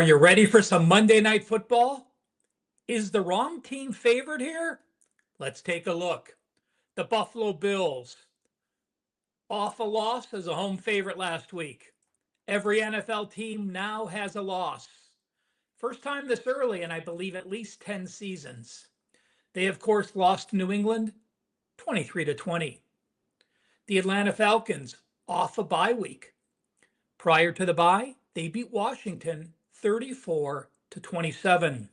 Are you ready for some Monday Night Football? Is the wrong team favored here? Let's take a look. The Buffalo Bills, off a loss as a home favorite last week. Every NFL team now has a loss. First time this early in, I believe, at least 10 seasons. They, of course, lost to New England 23-20. The Atlanta Falcons, off a bye week. Prior to the bye, they beat Washington 34-27.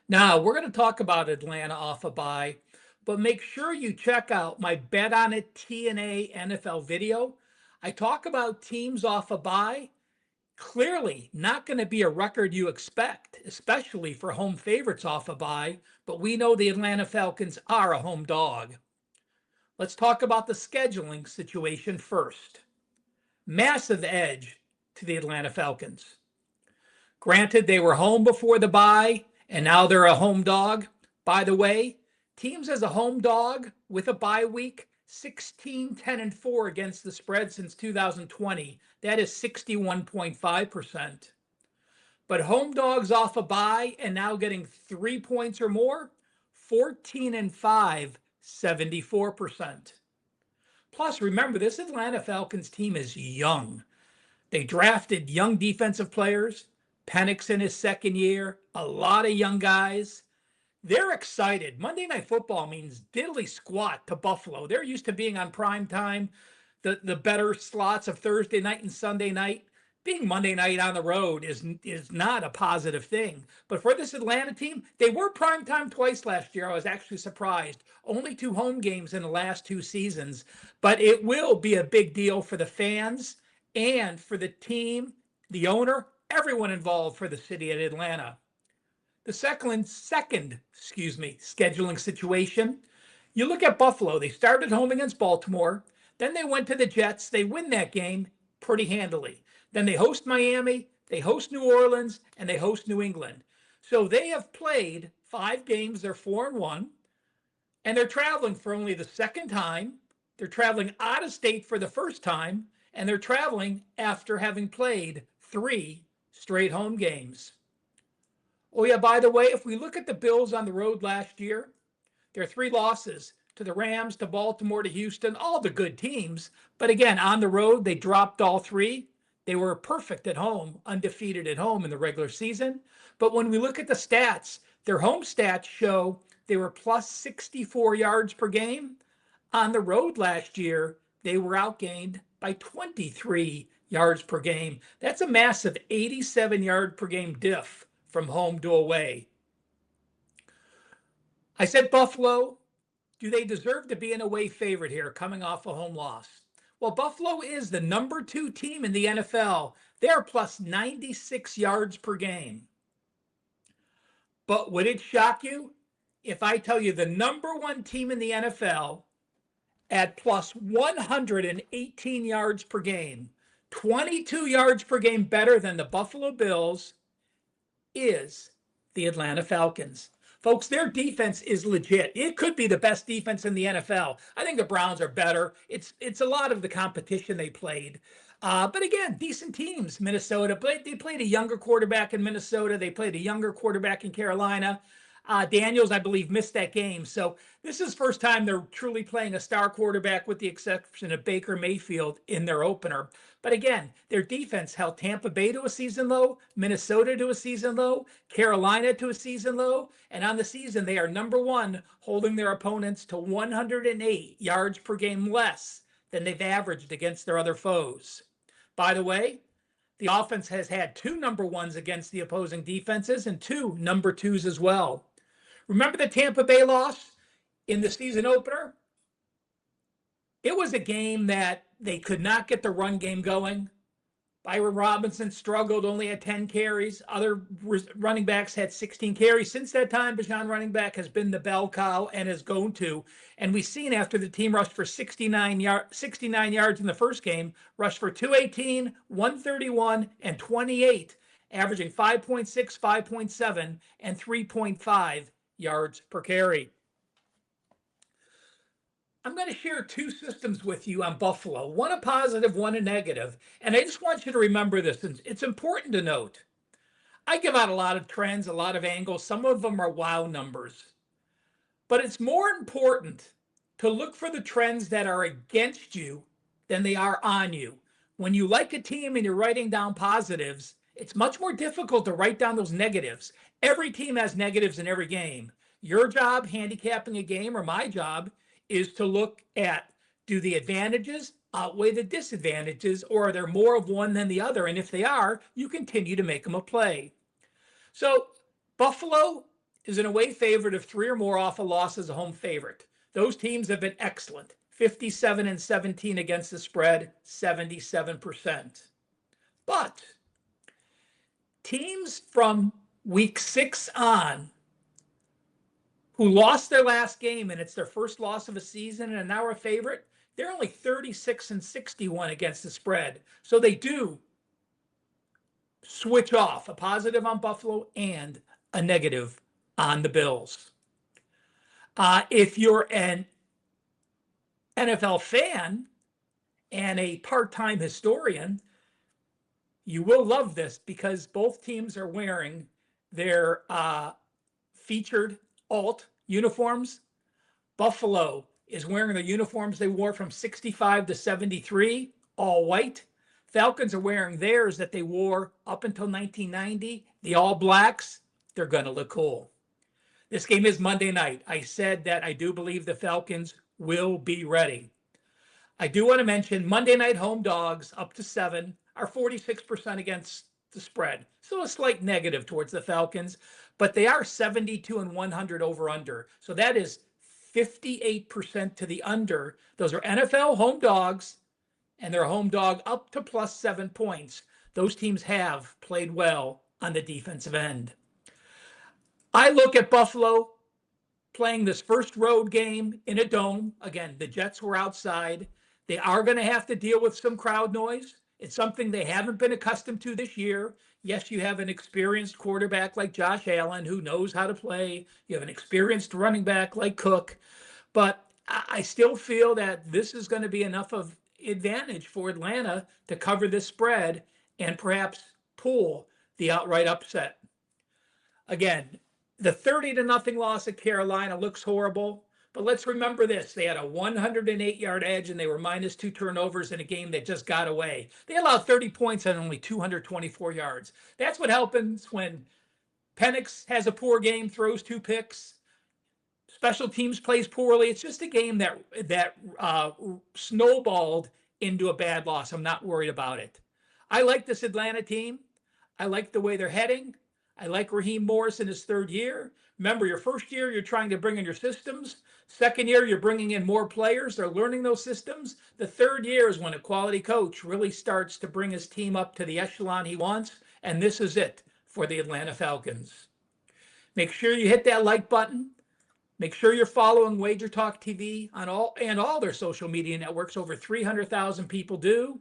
Now, we're going to talk about Atlanta off a bye, but make sure you check out my Bet on It TNA NFL video. I talk about teams off a bye. Clearly not going to be a record you expect, especially for home favorites off a bye, but we know the Atlanta Falcons are a home dog. Let's talk about the scheduling situation first. Massive edge to the Atlanta Falcons. Granted, they were home before the bye, and now they're a home dog. By the way, teams as a home dog with a bye week, 16-10-4 against the spread since 2020. That is 61.5%. But home dogs off a bye and now getting 3 points or more, 14-5, 74%. Plus, remember, this Atlanta Falcons team is young. They drafted young defensive players. Penix in his second year, a lot of young guys. They're excited. Monday Night Football means diddly squat to Buffalo. They're used to being on prime time, the better slots of Thursday night and Sunday night. Being Monday night on the road is not a positive thing. But for this Atlanta team, they were prime time twice last year. I was actually surprised. Only 2 home games in the last 2 seasons. But it will be a big deal for the fans and for the team, the owner, everyone involved for the city of Atlanta. The second scheduling situation. You look at Buffalo. They started home against Baltimore. Then they went to the Jets. They win that game pretty handily. Then they host Miami. They host New Orleans. And they host New England. So they have played 5 games. They're 4-1. And they're traveling for only the second time. They're traveling out of state for the first time. And they're traveling after having played 3 straight home games. Oh yeah, by the way, if we look at the Bills on the road last year, their 3 losses to the Rams, to Baltimore, to Houston, all the good teams. But again, on the road, they dropped all 3. They were perfect at home, undefeated at home in the regular season. But when we look at the stats, their home stats show they were plus 64 yards per game. On the road last year, they were outgained by 23 yards per game. That's a massive 87 yard per game diff from home to away. I said Buffalo. Do they deserve to be an away favorite here coming off a home loss? Well, Buffalo is the number 2 team in the NFL. They're plus 96 yards per game. But would it shock you if I tell you the number 1 team in the NFL at plus 118 yards per game, 22 yards per game better than the Buffalo Bills, is the Atlanta Falcons? Folks, their defense is legit. It could be the best defense in the NFL. I think the Browns are better. It's a lot of the competition they played. But again, decent teams. Minnesota, they played a younger quarterback in Minnesota. They played a younger quarterback in Carolina. Daniels, I believe, missed that game. So this is the first time they're truly playing a star quarterback with the exception of Baker Mayfield in their opener. But again, their defense held Tampa Bay to a season low, Minnesota to a season low, Carolina to a season low. And on the season, they are number 1, holding their opponents to 108 yards per game less than they've averaged against their other foes. By the way, the offense has had 2 number 1s against the opposing defenses and 2 number 2s as well. Remember the Tampa Bay loss in the season opener? It was a game that they could not get the run game going. Byron Robinson struggled, only had 10 carries. Other running backs had 16 carries. Since that time, Bijan running back has been the bell cow and is going to. And we've seen after the team rushed for 69 yards in the first game, rushed for 218, 131, and 28, averaging 5.6, 5.7, and 3.5 yards per carry. I'm going to share two systems with you on Buffalo, one a positive, one a negative. And I just want you to remember this. It's important to note. I give out a lot of trends, a lot of angles. Some of them are wow numbers. But it's more important to look for the trends that are against you than they are on you. When you like a team and you're writing down positives, it's much more difficult to write down those negatives. Every team has negatives in every game. Your job, handicapping a game, or my job, is to look at, do the advantages outweigh the disadvantages, or are there more of one than the other? And if they are, you continue to make them a play. So Buffalo is an away favorite of 3 or more off a loss as a home favorite. Those teams have been excellent. 57 and 17 against the spread, 77%. But teams from week 6 on who lost their last game and it's their first loss of a season and are now a favorite, they're only 36 and 61 against the spread. So they do switch off, a positive on Buffalo and a negative on the Bills. If you're an NFL fan and a part-time historian, you will love this because both teams are wearing their featured alt uniforms. Buffalo is wearing the uniforms they wore from 65 to 73, all white. Falcons are wearing theirs that they wore up until 1990, the all blacks. They're going to look cool. This game is Monday night. I said that I do believe the Falcons will be ready. I do want to mention Monday night home dogs up to 7 are 46% against the spread. So a slight negative towards the Falcons, but they are 72 and 100 over under. So that is 58% to the under. Those are NFL home dogs, and they're a home dog up to plus 7 points. Those teams have played well on the defensive end. I look at Buffalo playing this first road game in a dome. Again, the Jets were outside. They are going to have to deal with some crowd noise. It's something they haven't been accustomed to this year. Yes, you have an experienced quarterback like Josh Allen who knows how to play. You have an experienced running back like Cook. But I still feel that this is going to be enough of advantage for Atlanta to cover this spread and perhaps pull the outright upset. Again, the 30-0 loss at Carolina looks horrible, but let's remember this. They had a 108-yard edge, and they were minus 2 turnovers in a game that just got away. They allowed 30 points on only 224 yards. That's what happens when Penix has a poor game, throws 2 picks. Special teams plays poorly. It's just a game that snowballed into a bad loss. I'm not worried about it. I like this Atlanta team. I like the way they're heading. I like Raheem Morris in his 3rd year. Remember, your first year, you're trying to bring in your systems. Second year, you're bringing in more players. They're learning those systems. The 3rd year is when a quality coach really starts to bring his team up to the echelon he wants. And this is it for the Atlanta Falcons. Make sure you hit that like button. Make sure you're following Wager Talk TV on all their social media networks. Over 300,000 people do.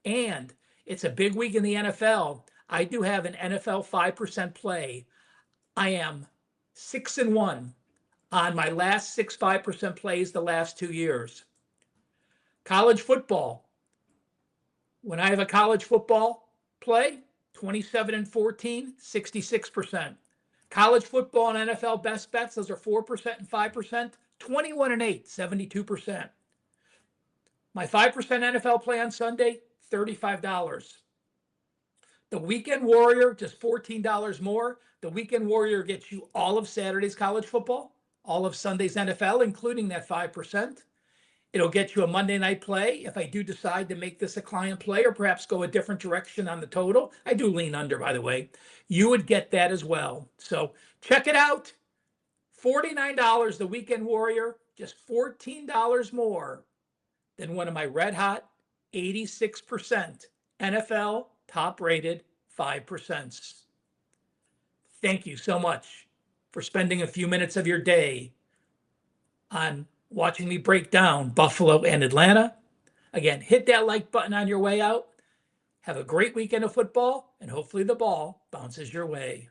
And it's a big week in the NFL. I do have an NFL 5% play. I am 6-1 on my last 6 5% plays the last 2 years. College football. When I have a college football play, 27-14, 66%. College football and NFL best bets, those are 4% and 5%, 21-8, 72%. My 5% NFL play on Sunday, $35. The Weekend Warrior, just $14 more. The Weekend Warrior gets you all of Saturday's college football, all of Sunday's NFL, including that 5%. It'll get you a Monday night play. If I do decide to make this a client play or perhaps go a different direction on the total, I do lean under, by the way, you would get that as well. So check it out. $49, the Weekend Warrior, just $14 more than one of my red hot 86% NFL top rated 5%. Thank you so much for spending a few minutes of your day on watching me break down Buffalo and Atlanta. Again, hit that like button on your way out. Have a great weekend of football, and hopefully the ball bounces your way.